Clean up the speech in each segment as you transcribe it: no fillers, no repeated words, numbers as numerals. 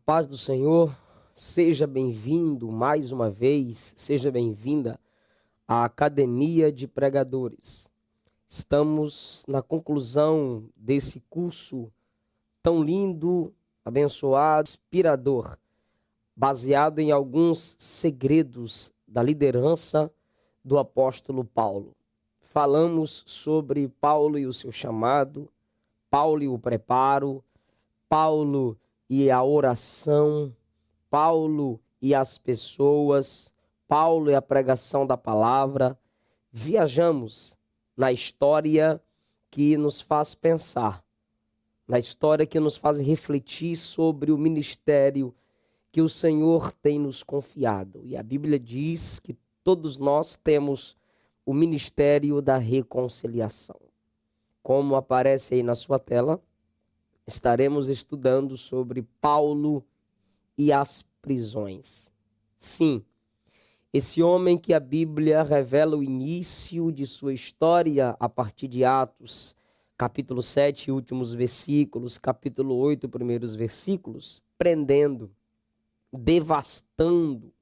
Paz do Senhor, seja bem-vindo mais uma vez, seja bem-vinda à Academia de Pregadores. Estamos na conclusão desse curso tão lindo, abençoado, inspirador, baseado em alguns segredos da liderança do apóstolo Paulo. Falamos sobre Paulo e o seu chamado, Paulo e o preparo, Paulo e a oração, Paulo e as pessoas, Paulo e a pregação da palavra. Viajamos na história que nos faz pensar, na história que nos faz refletir sobre o ministério que o Senhor tem nos confiado. E a Bíblia diz que todos nós temos o ministério da reconciliação. Como aparece aí na sua tela, estaremos estudando sobre Paulo e as prisões. Sim, esse homem que a Bíblia revela o início de sua história a partir de Atos, capítulo 7, últimos versículos, capítulo 8, primeiros versículos, prendendo, devastando,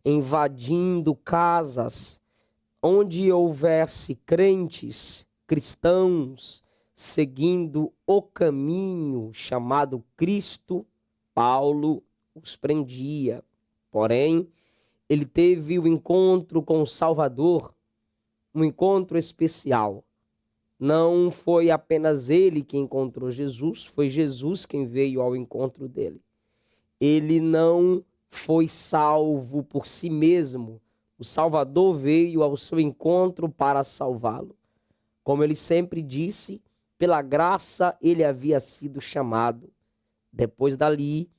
invadindo casas onde houvesse crentes, cristãos, seguindo o caminho chamado Cristo. Paulo os prendia. Porém, ele teve o encontro com o Salvador, um encontro especial. Não foi apenas ele que encontrou Jesus, foi Jesus quem veio ao encontro dele. Ele não foi salvo por si mesmo. O Salvador veio ao seu encontro para salvá-lo. Como ele sempre disse, pela graça ele havia sido chamado. Depois dali,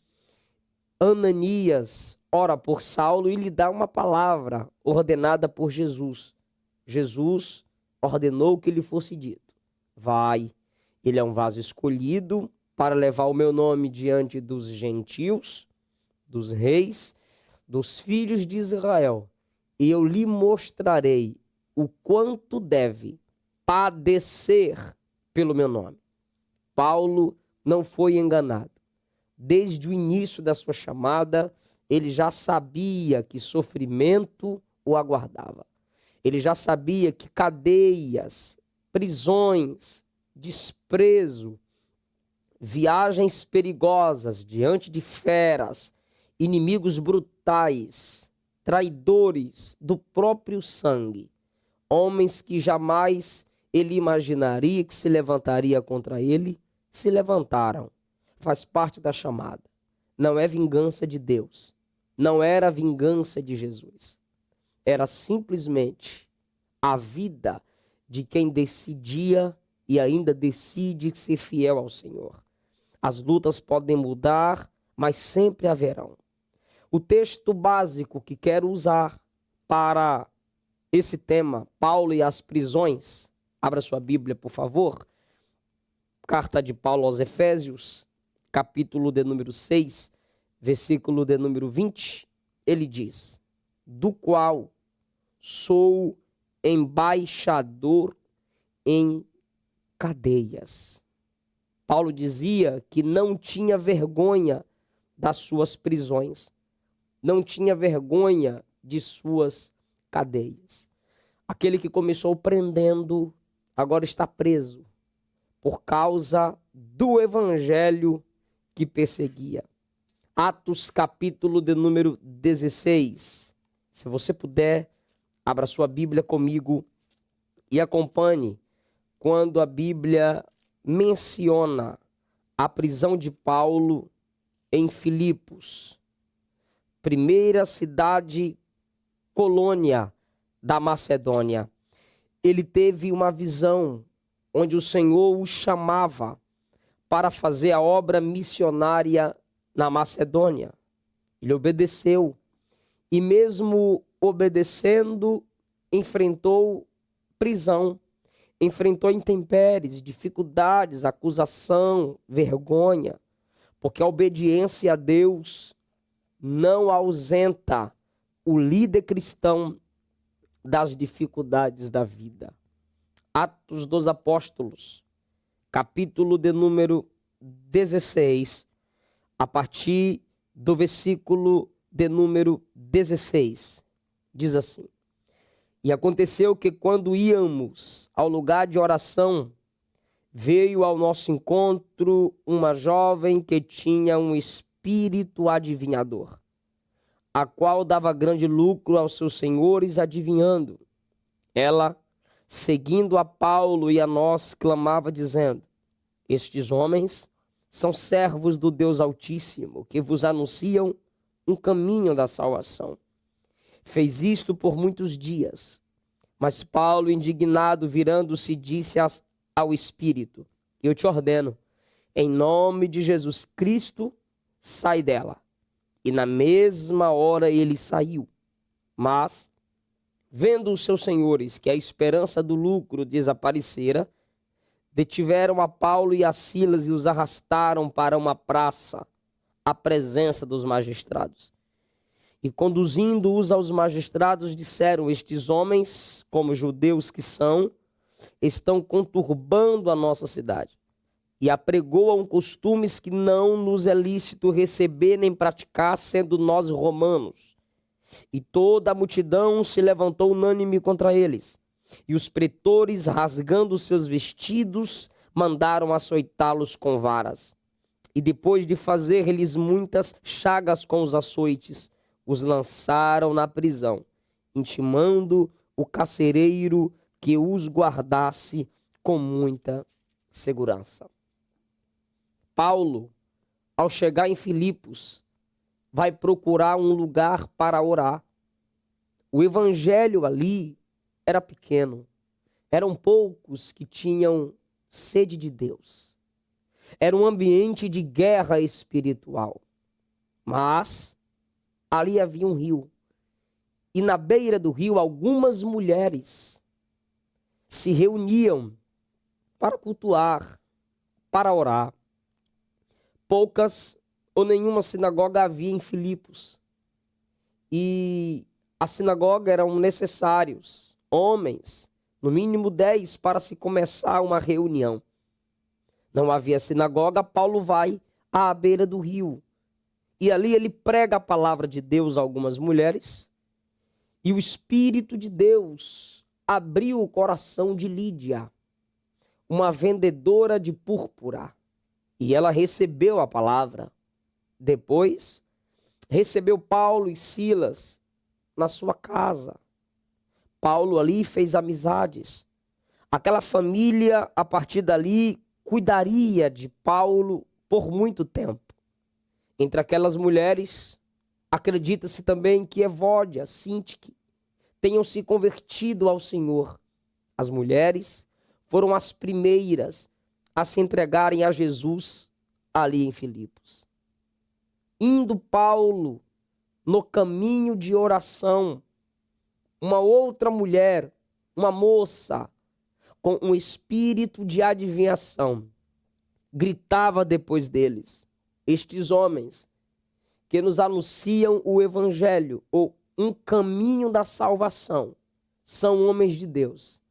Ananias ora por Saulo e lhe dá uma palavra ordenada por Jesus. Jesus ordenou que lhe fosse dito: vai, ele é um vaso escolhido para levar o meu nome diante dos gentios, dos reis, dos filhos de Israel, e eu lhe mostrarei o quanto deve padecer pelo meu nome. Paulo não foi enganado. Desde o início da sua chamada, ele já sabia que sofrimento o aguardava. Ele já sabia que cadeias, prisões, desprezo, viagens perigosas diante de feras, inimigos brutais, traidores do próprio sangue, homens que jamais ele imaginaria que se levantaria contra ele, se levantaram. Faz parte da chamada. Não é vingança de Deus. Não era vingança de Jesus. Era simplesmente a vida de quem decidia e ainda decide ser fiel ao Senhor. As lutas podem mudar, mas sempre haverão. O texto básico que quero usar para esse tema, Paulo e as prisões, abra sua Bíblia, por favor. Carta de Paulo aos Efésios, capítulo de número 6, versículo de número 20. Ele diz: do qual sou embaixador em cadeias. Paulo dizia que não tinha vergonha das suas prisões, não tinha vergonha de suas cadeias. Aquele que começou prendendo, agora está preso por causa do evangelho que perseguia. Atos, capítulo de número 16. Se você puder, abra sua Bíblia comigo e acompanhe quando a Bíblia menciona a prisão de Paulo em Filipos, primeira cidade colônia da Macedônia. Ele teve uma visão onde o Senhor o chamava para fazer a obra missionária na Macedônia. Ele obedeceu e mesmo obedecendo, enfrentou prisão, enfrentou intempéries, dificuldades, acusação, vergonha, porque a obediência a Deus não ausenta o líder cristão das dificuldades da vida. Atos dos Apóstolos, capítulo de número 16, a partir do versículo de número 16. Diz assim: E aconteceu que quando íamos ao lugar de oração, veio ao nosso encontro uma jovem que tinha um espírito adivinhador, a qual dava grande lucro aos seus senhores adivinhando. Ela, seguindo a Paulo e a nós, clamava dizendo: Estes homens são servos do Deus Altíssimo, que vos anunciam um caminho da salvação. Fez isto por muitos dias. Mas Paulo, indignado, virando-se, disse ao Espírito: Eu te ordeno, em nome de Jesus Cristo, sai dela. E na mesma hora ele saiu. Mas, vendo os seus senhores que a esperança do lucro desaparecera, detiveram a Paulo e a Silas e os arrastaram para uma praça, à presença dos magistrados. E conduzindo-os aos magistrados, disseram: Estes homens, como judeus que são, estão conturbando a nossa cidade e apregoam costumes que não nos é lícito receber nem praticar, sendo nós romanos. E toda a multidão se levantou unânime contra eles. E os pretores, rasgando seus vestidos, mandaram açoitá-los com varas. E depois de fazer-lhes muitas chagas com os açoites, os lançaram na prisão, intimando o carcereiro que os guardasse com muita segurança. Paulo, ao chegar em Filipos, vai procurar um lugar para orar. O evangelho ali era pequeno. Eram poucos que tinham sede de Deus. Era um ambiente de guerra espiritual. Mas ali havia um rio. E na beira do rio, algumas mulheres se reuniam para cultuar, para orar. Poucas ou nenhuma sinagoga havia em Filipos. E a sinagoga eram necessários homens, no mínimo 10, para se começar uma reunião. Não havia sinagoga, Paulo vai à beira do rio. E ali ele prega a palavra de Deus a algumas mulheres. E o Espírito de Deus abriu o coração de Lídia, uma vendedora de púrpura. E ela recebeu a palavra. Depois, recebeu Paulo e Silas na sua casa. Paulo ali fez amizades. Aquela família, a partir dali, cuidaria de Paulo por muito tempo. Entre aquelas mulheres, acredita-se também que Evódia, Sintique, tenham se convertido ao Senhor. As mulheres foram as primeiras a se entregarem a Jesus ali em Filipos. Indo Paulo no caminho de oração, uma outra mulher, uma moça, com um espírito de adivinhação, gritava depois deles: Estes homens que nos anunciam o evangelho, ou um caminho da salvação, são homens de Deus.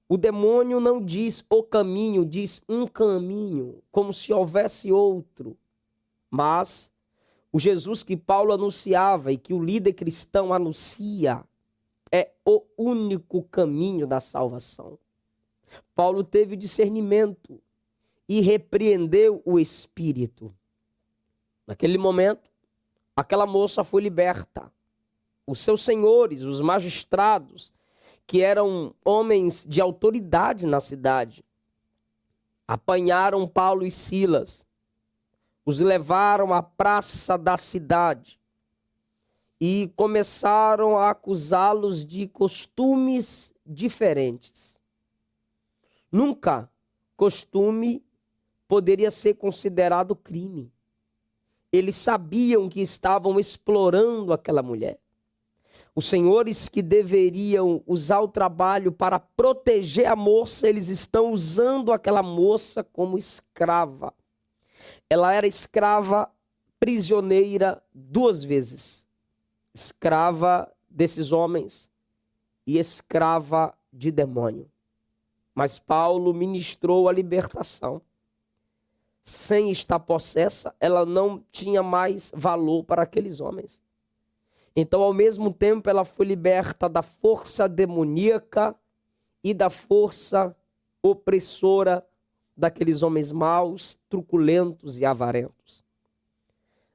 O demônio não diz o caminho, diz um caminho, como se houvesse outro. Mas o Jesus que Paulo anunciava e que o líder cristão anuncia é o único caminho da salvação. Paulo teve discernimento e repreendeu o espírito. Naquele momento, aquela moça foi liberta. Os seus senhores, os magistrados, que eram homens de autoridade na cidade, apanharam Paulo e Silas, os levaram à praça da cidade e começaram a acusá-los de costumes diferentes. Nunca costume poderia ser considerado crime. Eles sabiam que estavam explorando aquela mulher. Os senhores que deveriam usar o trabalho para proteger a moça, eles estão usando aquela moça como escrava. Ela era escrava prisioneira 2 vezes. Escrava desses homens e escrava de demônio. Mas Paulo ministrou a libertação. sem estar possessa, ela não tinha mais valor para aqueles homens. Então, ao mesmo tempo, ela foi liberta da força demoníaca e da força opressora daqueles homens maus, truculentos e avarentos.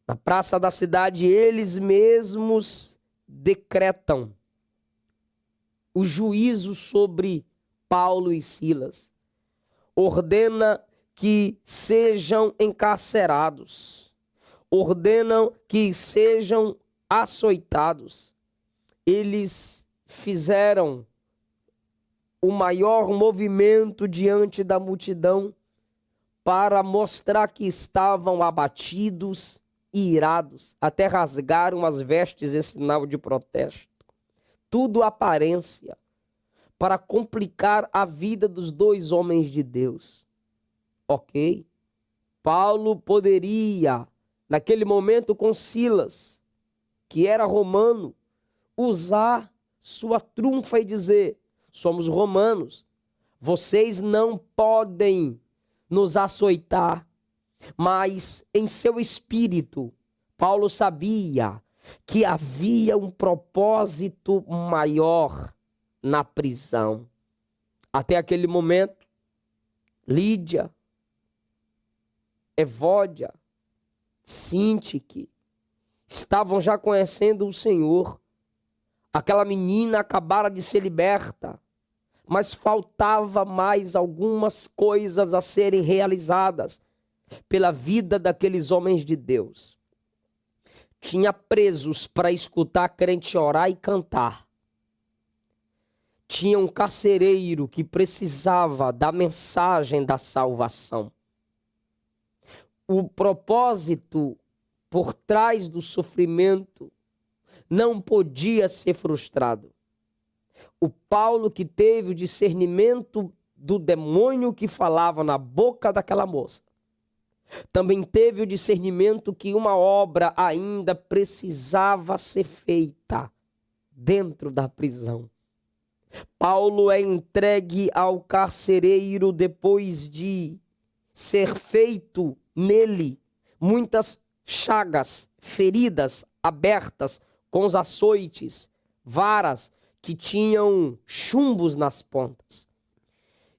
Na praça da cidade, eles mesmos decretam o juízo sobre Paulo e Silas. Ordena que sejam encarcerados. Ordenam que sejam açoitados. Eles fizeram o maior movimento diante da multidão para mostrar que estavam abatidos e irados, até rasgaram as vestes em sinal de protesto. Tudo aparência para complicar a vida dos dois homens de Deus. Ok? Paulo poderia, naquele momento com Silas, que era romano, usar sua trunfa e dizer: somos romanos, vocês não podem nos açoitar. Mas em seu espírito, Paulo sabia que havia um propósito maior na prisão. Até aquele momento, Lídia, Evódia, Sintique estavam já conhecendo o Senhor. Aquela menina acabara de ser liberta, mas faltava mais algumas coisas a serem realizadas pela vida daqueles homens de Deus. Tinha presos para escutar crente orar e cantar. Tinha um carcereiro que precisava da mensagem da salvação. O propósito por trás do sofrimento não podia ser frustrado. O Paulo, que teve o discernimento do demônio que falava na boca daquela moça, também teve o discernimento que uma obra ainda precisava ser feita dentro da prisão. Paulo é entregue ao carcereiro depois de ser feito nele muitas chagas, feridas abertas com os açoites, varas que tinham chumbos nas pontas.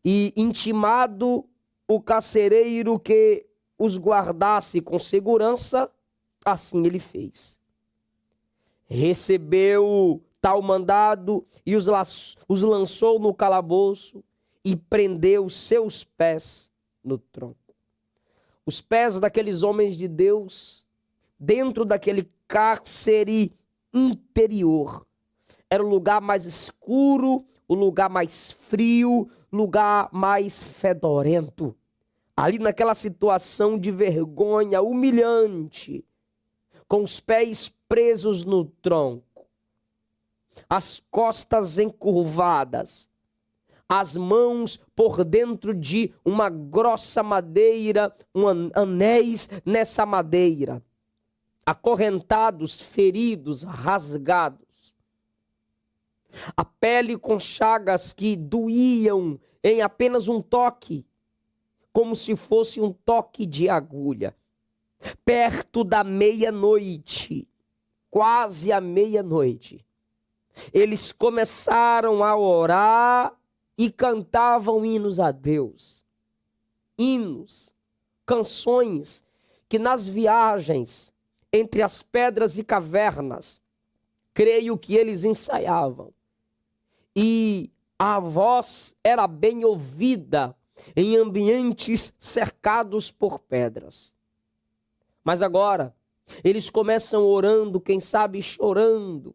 E intimado o carcereiro que os guardasse com segurança, assim ele fez. Recebeu tal mandado e os lançou no calabouço e prendeu seus pés no tronco. Os pés daqueles homens de Deus, dentro daquele cárcere interior, era o lugar mais escuro, o lugar mais frio, lugar mais fedorento. Ali naquela situação de vergonha humilhante, com os pés presos no tronco, as costas encurvadas, as mãos por dentro de uma grossa madeira, anéis nessa madeira, acorrentados, feridos, rasgados, a pele com chagas que doíam em apenas um toque, como se fosse um toque de agulha. Perto da meia-noite, quase à meia-noite, eles começaram a orar e cantavam hinos a Deus. Hinos, canções que nas viagens entre as pedras e cavernas, creio que eles ensaiavam. E a voz era bem ouvida em ambientes cercados por pedras. Mas agora, eles começam orando, quem sabe chorando.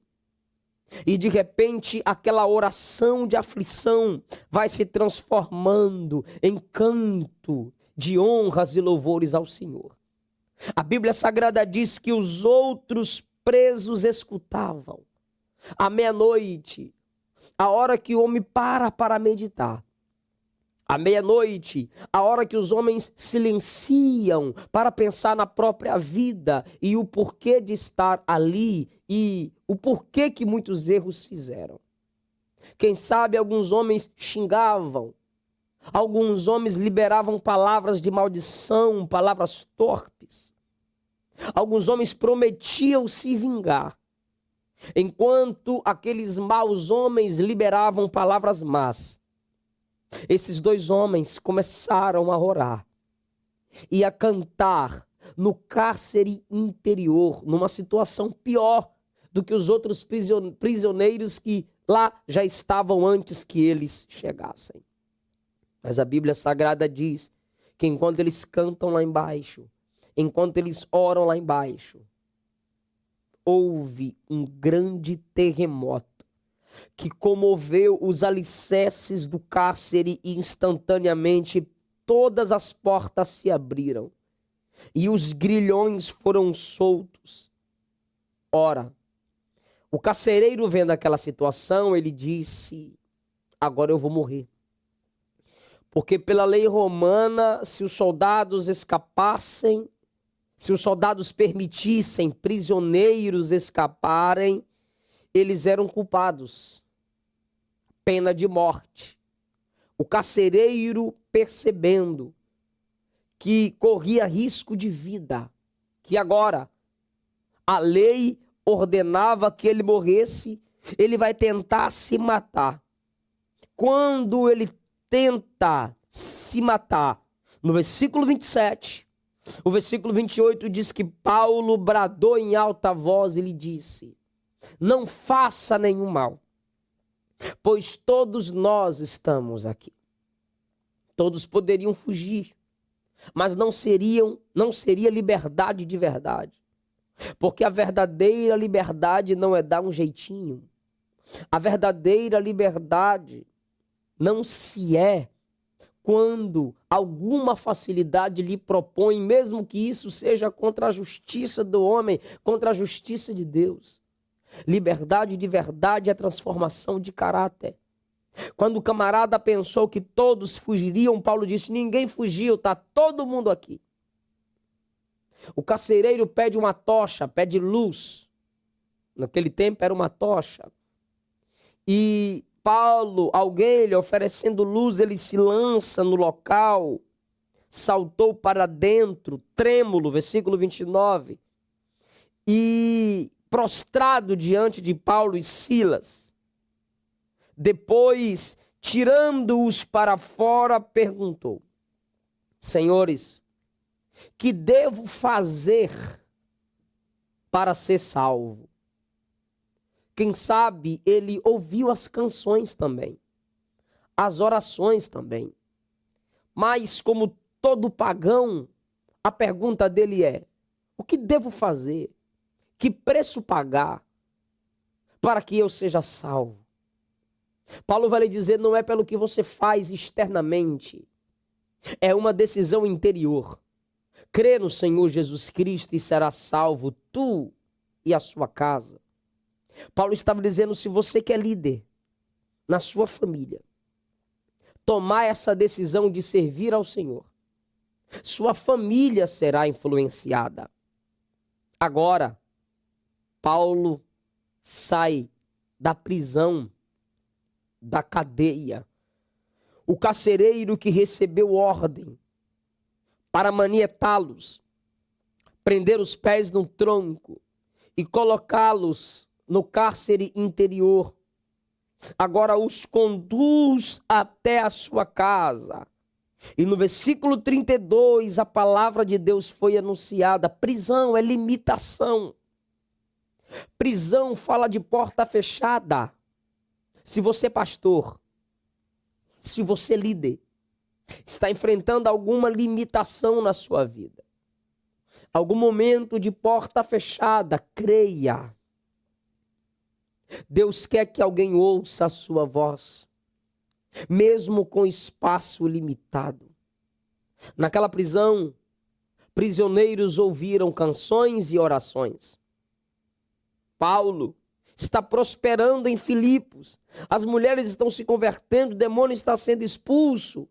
E de repente, aquela oração de aflição vai se transformando em canto de honras e louvores ao Senhor. A Bíblia Sagrada diz que os outros presos escutavam. À meia-noite, a hora que o homem para meditar. À meia-noite, a hora que os homens silenciam para pensar na própria vida e o porquê de estar ali e o porquê que muitos erros fizeram. Quem sabe alguns homens xingavam, Alguns homens liberavam palavras de maldição, palavras torpes. Alguns homens prometiam se vingar, enquanto aqueles maus homens liberavam palavras más. Esses dois homens começaram a orar e a cantar no cárcere interior, numa situação pior do que os outros prisioneiros que lá já estavam antes que eles chegassem. Mas a Bíblia Sagrada diz que enquanto eles cantam lá embaixo, enquanto eles oram lá embaixo, houve um grande terremoto que comoveu os alicerces do cárcere e instantaneamente todas as portas se abriram e os grilhões foram soltos. Ora, o carcereiro vendo aquela situação, ele disse: agora eu vou morrer. Porque pela lei romana, se os soldados escapassem, se os soldados permitissem prisioneiros escaparem, eles eram culpados. Pena de morte. O carcereiro, percebendo que corria risco de vida, que agora a lei ordenava que ele morresse, ele vai tentar se matar. Quando ele tenta se matar, no versículo 27, o versículo 28 diz que Paulo bradou em alta voz e lhe disse: não faça nenhum mal, pois todos nós estamos aqui. Todos poderiam fugir, mas não seria liberdade de verdade. Porque a verdadeira liberdade não é dar um jeitinho. A verdadeira liberdade não se é quando alguma facilidade lhe propõe, mesmo que isso seja contra a justiça do homem, contra a justiça de Deus. Liberdade de verdade é transformação de caráter. Quando o camarada pensou que todos fugiriam, Paulo disse: ninguém fugiu, está todo mundo aqui. O carcereiro pede uma tocha, pede luz. Naquele tempo era uma tocha. E Paulo, alguém lhe oferecendo luz, ele se lança no local, saltou para dentro, trêmulo, versículo 29, e prostrado diante de Paulo e Silas. Depois, tirando-os para fora, perguntou: senhores, que devo fazer para ser salvo? Quem sabe ele ouviu as canções também, as orações também. Mas como todo pagão, a pergunta dele é: o que devo fazer? Que preço pagar para que eu seja salvo? Paulo vai lhe dizer: não é pelo que você faz externamente, é uma decisão interior. Crê no Senhor Jesus Cristo e será salvo tu e a sua casa. Paulo estava dizendo: se você que é líder na sua família, tomar essa decisão de servir ao Senhor, sua família será influenciada. Agora, Paulo sai da prisão, da cadeia. O carcereiro que recebeu ordem para manietá-los, prender os pés no tronco e colocá-los no cárcere interior, agora os conduz até a sua casa. E no versículo 32, a palavra de Deus foi anunciada. Prisão é limitação. Prisão fala de porta fechada. Se você, pastor, se você, líder, está enfrentando alguma limitação na sua vida, algum momento de porta fechada, creia. Deus quer que alguém ouça a sua voz, mesmo com espaço limitado. Naquela prisão, prisioneiros ouviram canções e orações. Paulo está prosperando em Filipos. As mulheres estão se convertendo, o demônio está sendo expulso.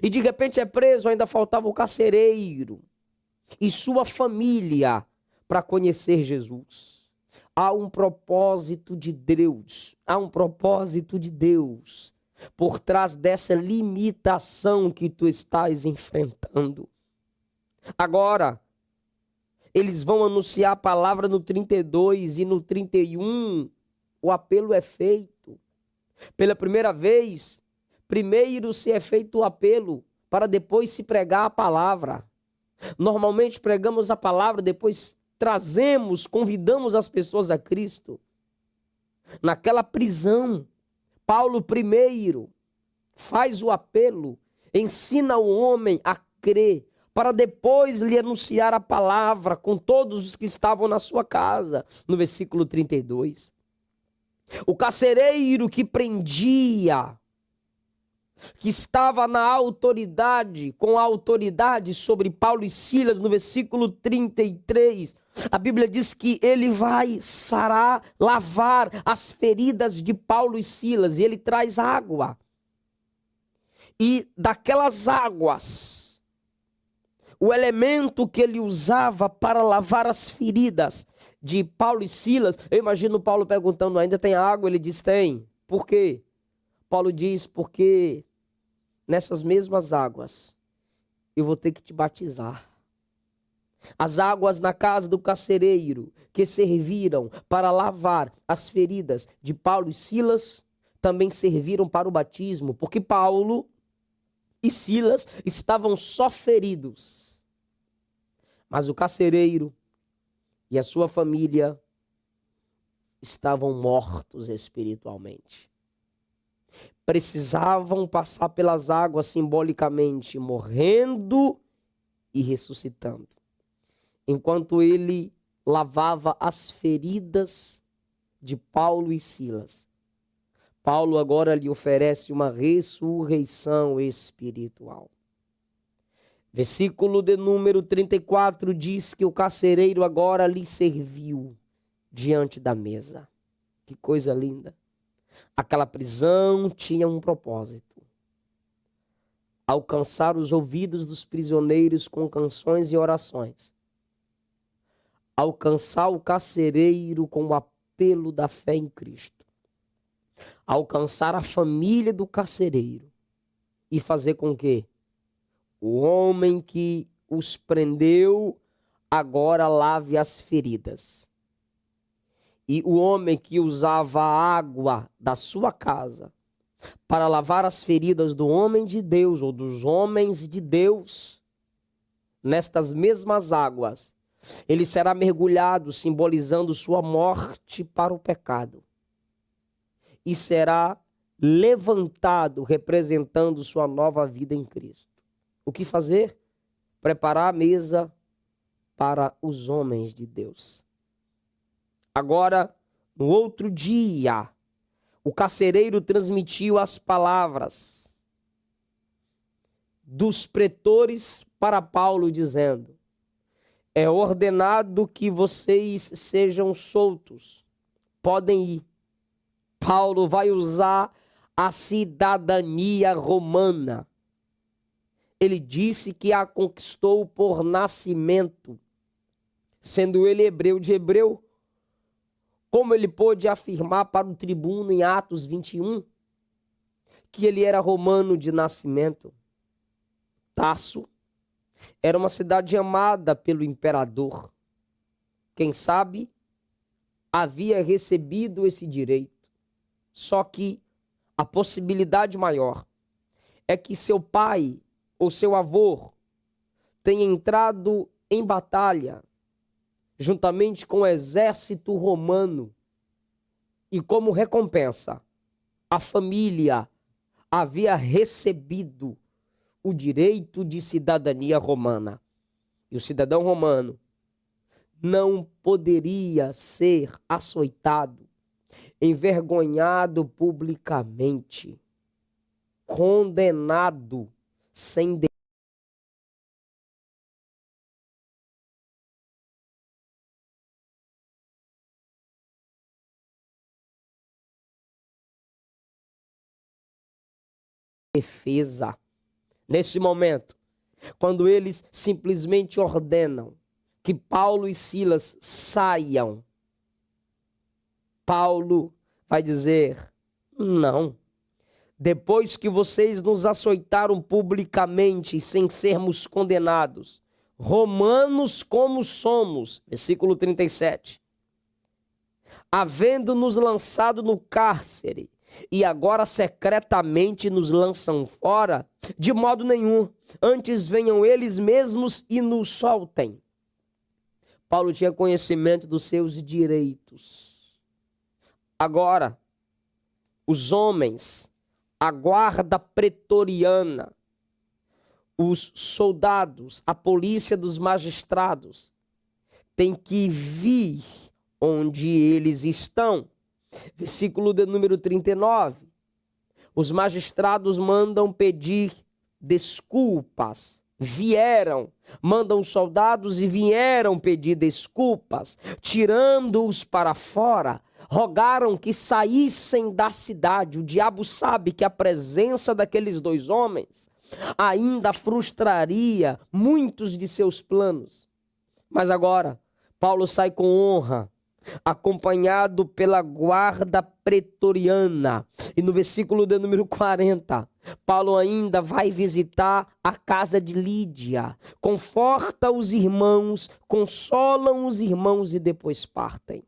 E de repente é preso, ainda faltava o carcereiro e sua família para conhecer Jesus. Há um propósito de Deus, há um propósito de Deus por trás dessa limitação que tu estás enfrentando. Agora, eles vão anunciar a palavra no 32 e no 31, o apelo é feito. Pela primeira vez, primeiro se é feito o apelo, para depois se pregar a palavra. Normalmente pregamos a palavra, depois trazemos, convidamos as pessoas a Cristo. Naquela prisão, Paulo primeiro faz o apelo, ensina o homem a crer, para depois lhe anunciar a palavra com todos os que estavam na sua casa. No versículo 32. O carcereiro que prendia, que estava na autoridade, com a autoridade sobre Paulo e Silas, no versículo 33, a Bíblia diz que ele vai sarar, lavar as feridas de Paulo e Silas, e ele traz água. E daquelas águas, o elemento que ele usava para lavar as feridas de Paulo e Silas, eu imagino Paulo perguntando, ainda tem água? Ele diz, tem. Por quê? Paulo diz, porque nessas mesmas águas eu vou ter que te batizar. As águas na casa do carcereiro que serviram para lavar as feridas de Paulo e Silas também serviram para o batismo, porque Paulo e Silas estavam só feridos, mas o carcereiro e a sua família estavam mortos espiritualmente. Precisavam passar pelas águas simbolicamente, morrendo e ressuscitando. Enquanto ele lavava as feridas de Paulo e Silas, Paulo agora lhe oferece uma ressurreição espiritual. Versículo de número 34 diz que o carcereiro agora lhe serviu diante da mesa. Que coisa linda. Aquela prisão tinha um propósito: alcançar os ouvidos dos prisioneiros com canções e orações, alcançar o carcereiro com o apelo da fé em Cristo, alcançar a família do carcereiro e fazer com que o homem que os prendeu agora lave as feridas. E o homem que usava a água da sua casa para lavar as feridas do homem de Deus ou dos homens de Deus, nestas mesmas águas, ele será mergulhado, simbolizando sua morte para o pecado. E será levantado, representando sua nova vida em Cristo. O que fazer? Preparar a mesa para os homens de Deus. Agora, no outro dia, o carcereiro transmitiu as palavras dos pretores para Paulo, dizendo: é ordenado que vocês sejam soltos, podem ir. Paulo vai usar a cidadania romana. Ele disse que a conquistou por nascimento, sendo ele hebreu de hebreu. Como ele pôde afirmar para o tribuno em Atos 21 que ele era romano de nascimento? Tarso era uma cidade amada pelo imperador. Quem sabe havia recebido esse direito. Só que a possibilidade maior é que seu pai ou seu avô tenha entrado em batalha juntamente com o exército romano, e como recompensa, a família havia recebido o direito de cidadania romana. E o cidadão romano não poderia ser açoitado, envergonhado publicamente, condenado sem defesa. Nesse momento, quando eles simplesmente ordenam que Paulo e Silas saiam, Paulo vai dizer: não, depois que vocês nos açoitaram publicamente sem sermos condenados, romanos como somos, versículo 37, havendo-nos lançado no cárcere, e agora secretamente nos lançam fora, de modo nenhum, antes venham eles mesmos e nos soltem. Paulo tinha conhecimento dos seus direitos. Agora, os homens, a guarda pretoriana, os soldados, a polícia dos magistrados, têm que vir onde eles estão. Versículo de número 39. Os magistrados mandam pedir desculpas. Vieram, mandam soldados e vieram pedir desculpas, tirando-os para fora, rogaram que saíssem da cidade. O diabo sabe que a presença daqueles dois homens ainda frustraria muitos de seus planos. Mas agora, Paulo sai com honra, acompanhado pela guarda pretoriana. E no versículo de número 40, Paulo ainda vai visitar a casa de Lídia, conforta os irmãos, consolam os irmãos e depois partem.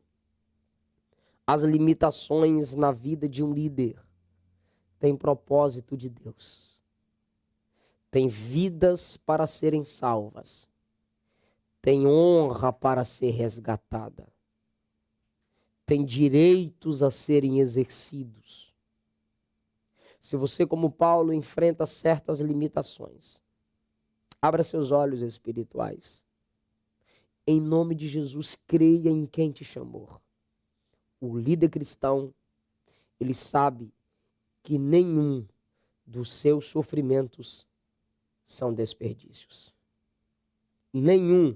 As limitações na vida de um líder têm propósito de Deus. Tem vidas para serem salvas. Tem honra para ser resgatada. Tem direitos a serem exercidos. Se você, como Paulo, enfrenta certas limitações, abra seus olhos espirituais. Em nome de Jesus, creia em quem te chamou. O líder cristão, ele sabe que nenhum dos seus sofrimentos são desperdícios. Nenhum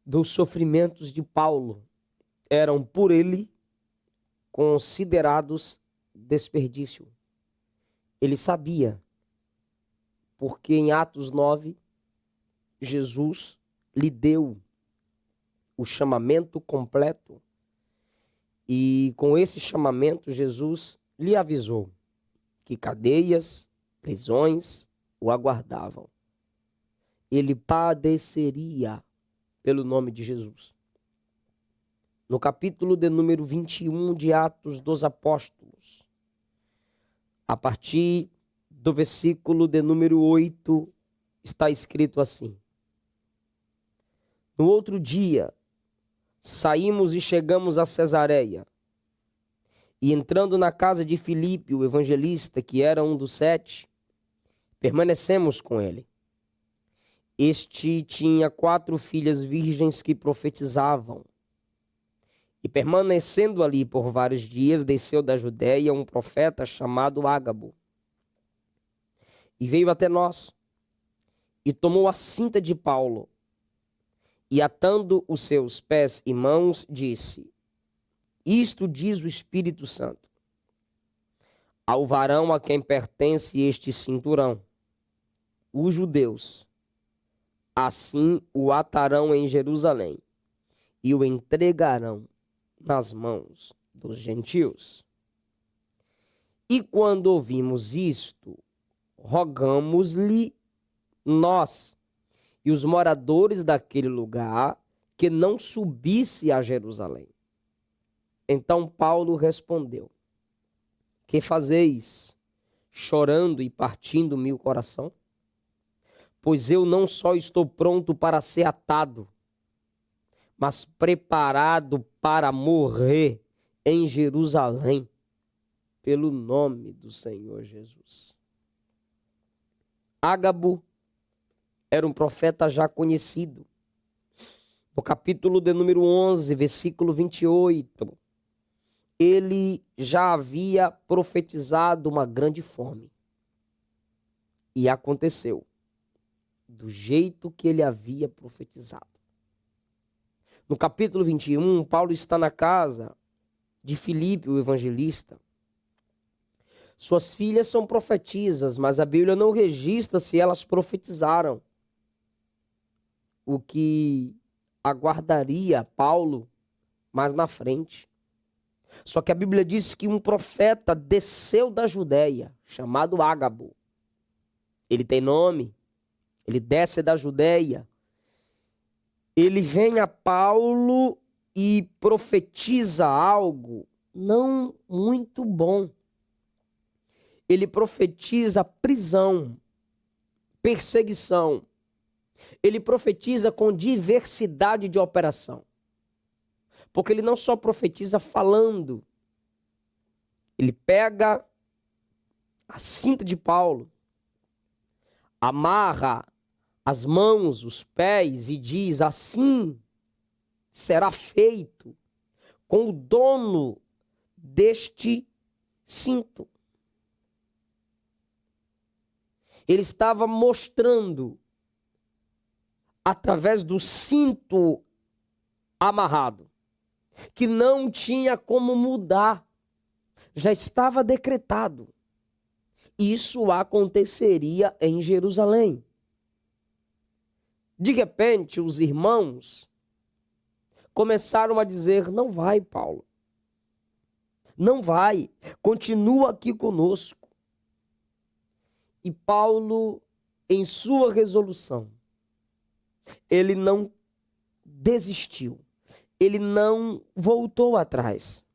dos sofrimentos de Paulo eram por ele considerados desperdício. Ele sabia, porque em Atos 9, Jesus lhe deu o chamamento completo. E com esse chamamento, Jesus lhe avisou que cadeias, prisões o aguardavam. Ele padeceria pelo nome de Jesus. No capítulo de número 21 de Atos dos Apóstolos, a partir do versículo de número 8, está escrito assim: No outro dia, saímos e chegamos a Cesareia, e entrando na casa de Filipe, o evangelista, que era um dos 7, permanecemos com ele. Este tinha 4 filhas virgens que profetizavam. E permanecendo ali por vários dias, desceu da Judéia um profeta chamado Ágabo. E veio até nós, e tomou a cinta de Paulo, e atando os seus pés e mãos, disse: Isto diz o Espírito Santo: Ao varão a quem pertence este cinturão, os judeus, assim o atarão em Jerusalém, e o entregarão nas mãos dos gentios. E quando ouvimos isto, rogamos-lhe nós e os moradores daquele lugar que não subisse a Jerusalém. Então Paulo respondeu: Que fazeis, chorando e partindo-me o coração? Pois eu não só estou pronto para ser atado, mas preparado para morrer em Jerusalém, pelo nome do Senhor Jesus. Ágabo era um profeta já conhecido. No capítulo de número 11, versículo 28, ele já havia profetizado uma grande fome. E aconteceu do jeito que ele havia profetizado. No capítulo 21, Paulo está na casa de Filipe, o evangelista. Suas filhas são profetisas, mas a Bíblia não registra se elas profetizaram. O que aguardaria Paulo mais na frente. Só que a Bíblia diz que um profeta desceu da Judéia, chamado Ágabo. Ele tem nome, ele desce da Judéia. Ele vem a Paulo e profetiza algo não muito bom. Ele profetiza prisão, perseguição. Ele profetiza com diversidade de operação. Porque ele não só profetiza falando, ele pega a cinta de Paulo, amarra as mãos, os pés e diz: assim será feito com o dono deste cinto. Ele estava mostrando, através do cinto amarrado, que não tinha como mudar, já estava decretado. Isso aconteceria em Jerusalém. De repente, os irmãos começaram a dizer: não vai, Paulo. Não vai. Continua aqui conosco. E Paulo, em sua resolução, ele não desistiu. Ele não voltou atrás.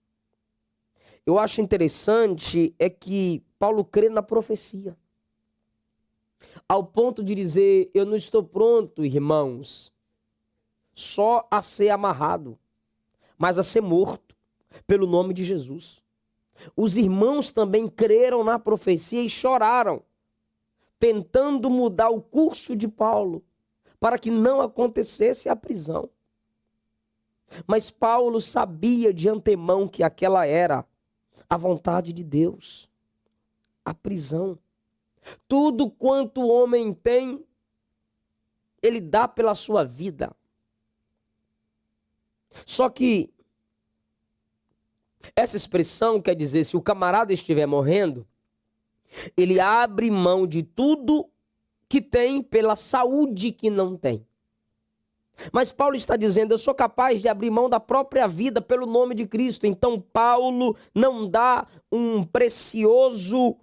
Eu acho interessante é que Paulo crê na profecia. Ao ponto de dizer: eu não estou pronto, irmãos, só a ser amarrado, mas a ser morto pelo nome de Jesus. Os irmãos também creram na profecia e choraram, tentando mudar o curso de Paulo, para que não acontecesse a prisão. Mas Paulo sabia de antemão que aquela era a vontade de Deus, a prisão. Tudo quanto o homem tem, ele dá pela sua vida. Só que essa expressão quer dizer, se o camarada estiver morrendo, ele abre mão de tudo que tem pela saúde que não tem. Mas Paulo está dizendo: eu sou capaz de abrir mão da própria vida pelo nome de Cristo. Então Paulo não dá um precioso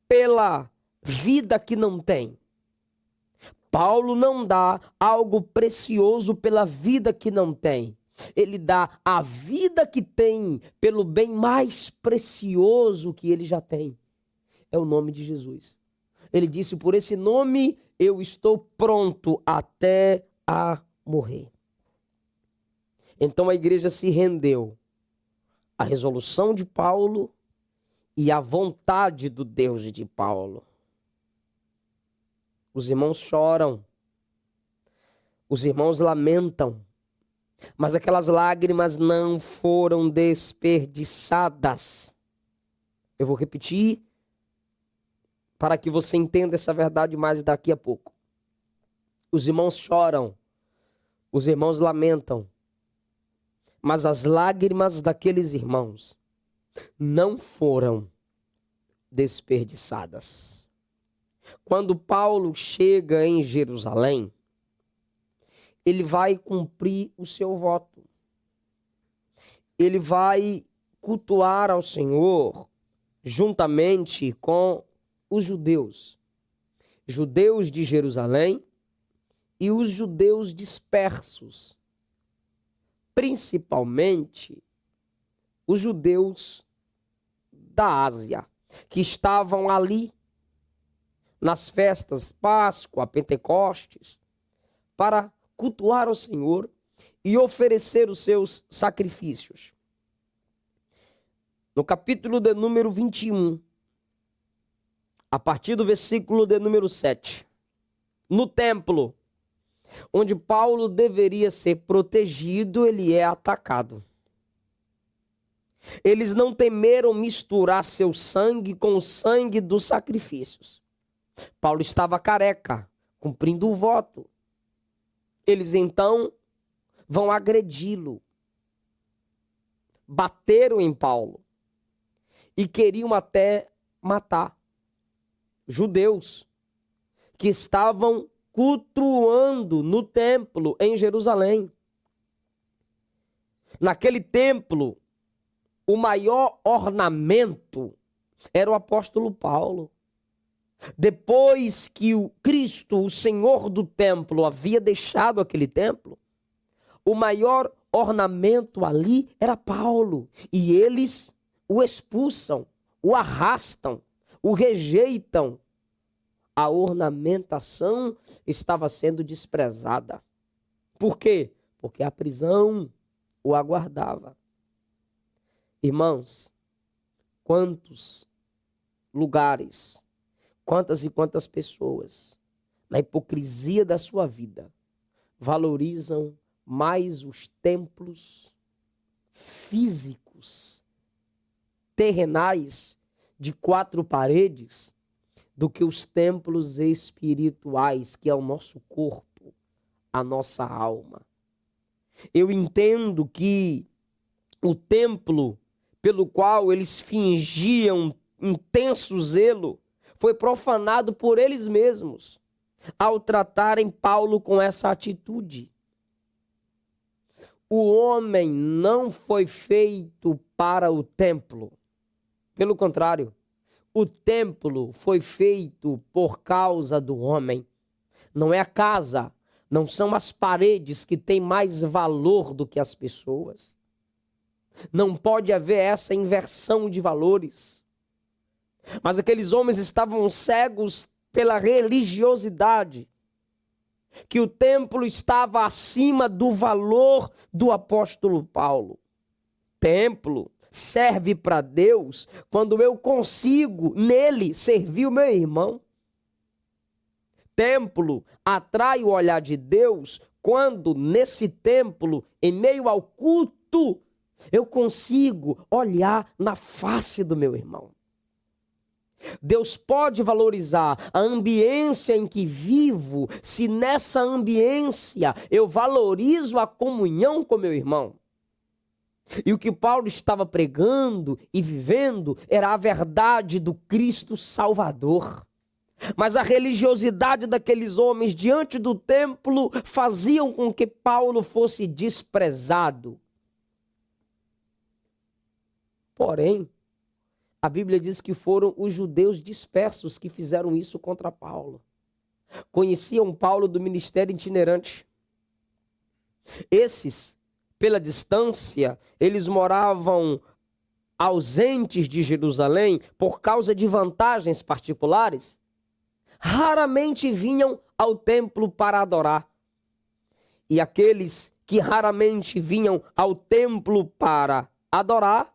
pela vida que não tem. Paulo não dá algo precioso pela vida que não tem. Ele dá a vida que tem pelo bem mais precioso que ele já tem. É o nome de Jesus. Ele disse: por esse nome eu estou pronto até a morrer. Então a igreja se rendeu à resolução de Paulo e à vontade do Deus de Paulo. Os irmãos choram, os irmãos lamentam, mas aquelas lágrimas não foram desperdiçadas. Eu vou repetir para que você entenda essa verdade mais daqui a pouco. Os irmãos choram, os irmãos lamentam, mas as lágrimas daqueles irmãos não foram desperdiçadas. Quando Paulo chega em Jerusalém, ele vai cumprir o seu voto. Ele vai cultuar ao Senhor juntamente com os judeus. Judeus de Jerusalém e os judeus dispersos. Principalmente os judeus da Ásia, que estavam ali nas festas Páscoa, Pentecostes, para cultuar ao Senhor e oferecer os seus sacrifícios. No capítulo de número 21, a partir do versículo de número 7, no templo, onde Paulo deveria ser protegido, ele é atacado. Eles não temeram misturar seu sangue com o sangue dos sacrifícios. Paulo estava careca, cumprindo o voto. Eles então vão agredi-lo. Bateram em Paulo e queriam até matar. Judeus que estavam cultuando no templo em Jerusalém. Naquele templo o maior ornamento era o apóstolo Paulo. Depois que o Cristo, o Senhor do templo, havia deixado aquele templo, o maior ornamento ali era Paulo. E eles o expulsam, o arrastam, o rejeitam. A ornamentação estava sendo desprezada. Por quê? Porque a prisão o aguardava. Irmãos, quantos lugares, quantas e quantas pessoas, na hipocrisia da sua vida, valorizam mais os templos físicos, terrenais, de 4 paredes, do que os templos espirituais, que é o nosso corpo, a nossa alma. Eu entendo que o templo pelo qual eles fingiam intenso zelo foi profanado por eles mesmos ao tratarem Paulo com essa atitude. O homem não foi feito para o templo. Pelo contrário, o templo foi feito por causa do homem. Não é a casa, não são as paredes que têm mais valor do que as pessoas. Não pode haver essa inversão de valores. Mas aqueles homens estavam cegos pela religiosidade, que o templo estava acima do valor do apóstolo Paulo. Templo serve para Deus quando eu consigo nele servir o meu irmão. Templo atrai o olhar de Deus quando nesse templo, em meio ao culto, eu consigo olhar na face do meu irmão. Deus pode valorizar a ambiência em que vivo, se nessa ambiência eu valorizo a comunhão com meu irmão. E o que Paulo estava pregando e vivendo era a verdade do Cristo Salvador. Mas a religiosidade daqueles homens diante do templo faziam com que Paulo fosse desprezado. Porém, a Bíblia diz que foram os judeus dispersos que fizeram isso contra Paulo. Conheciam Paulo do ministério itinerante. Esses, pela distância, eles moravam ausentes de Jerusalém por causa de vantagens particulares. Raramente vinham ao templo para adorar. E aqueles que raramente vinham ao templo para adorar,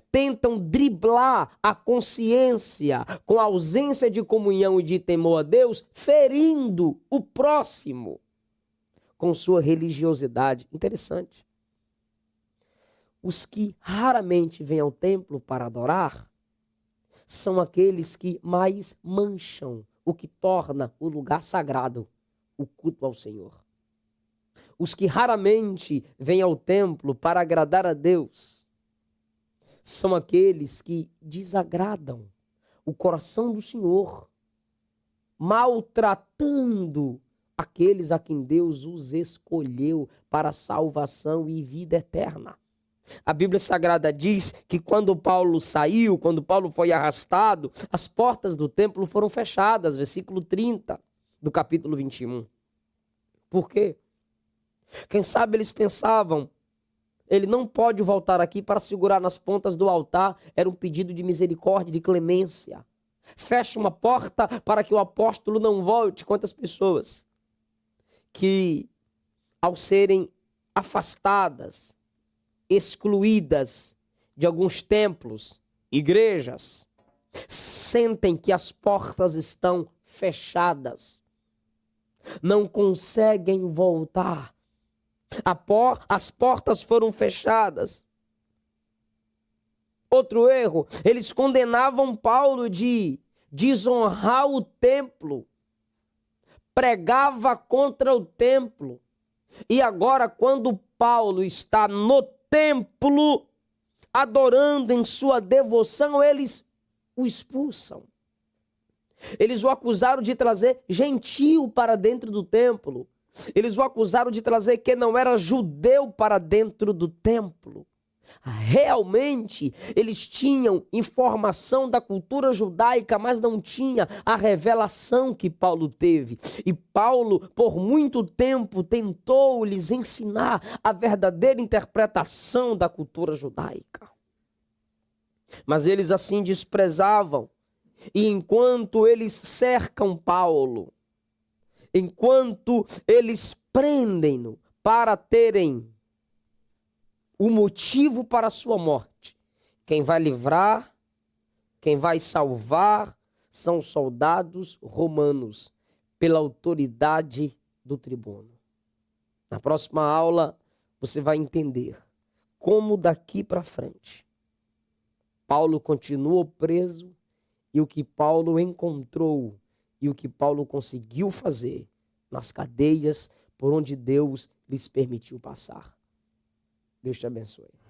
tentam driblar a consciência com a ausência de comunhão e de temor a Deus, ferindo o próximo com sua religiosidade. Interessante. Os que raramente vêm ao templo para adorar são aqueles que mais mancham o que torna o lugar sagrado, o culto ao Senhor. Os que raramente vêm ao templo para agradar a Deus são aqueles que desagradam o coração do Senhor, maltratando aqueles a quem Deus os escolheu para a salvação e vida eterna. A Bíblia Sagrada diz que quando Paulo saiu, quando Paulo foi arrastado, as portas do templo foram fechadas, versículo 30 do capítulo 21. Por quê? Quem sabe eles pensavam, ele não pode voltar aqui para segurar nas pontas do altar. Era um pedido de misericórdia, de clemência. Fecha uma porta para que o apóstolo não volte. Quantas pessoas que, ao serem afastadas, excluídas de alguns templos, igrejas, sentem que as portas estão fechadas, não conseguem voltar. As portas foram fechadas. Outro erro, eles condenavam Paulo de desonrar o templo, pregava contra o templo. E agora, quando Paulo está no templo, adorando em sua devoção, eles o expulsam. Eles o acusaram de trazer gentio para dentro do templo. Eles o acusaram de trazer quem não era judeu para dentro do templo. Realmente, eles tinham informação da cultura judaica, mas não tinha a revelação que Paulo teve. E Paulo, por muito tempo, tentou lhes ensinar a verdadeira interpretação da cultura judaica. Mas eles assim desprezavam. E enquanto eles cercam Paulo, enquanto eles prendem-no para terem o motivo para a sua morte, quem vai livrar, quem vai salvar, são soldados romanos, pela autoridade do tribuno. Na próxima aula, você vai entender como daqui para frente Paulo continuou preso e o que Paulo encontrou e o que Paulo conseguiu fazer nas cadeias por onde Deus lhes permitiu passar. Deus te abençoe.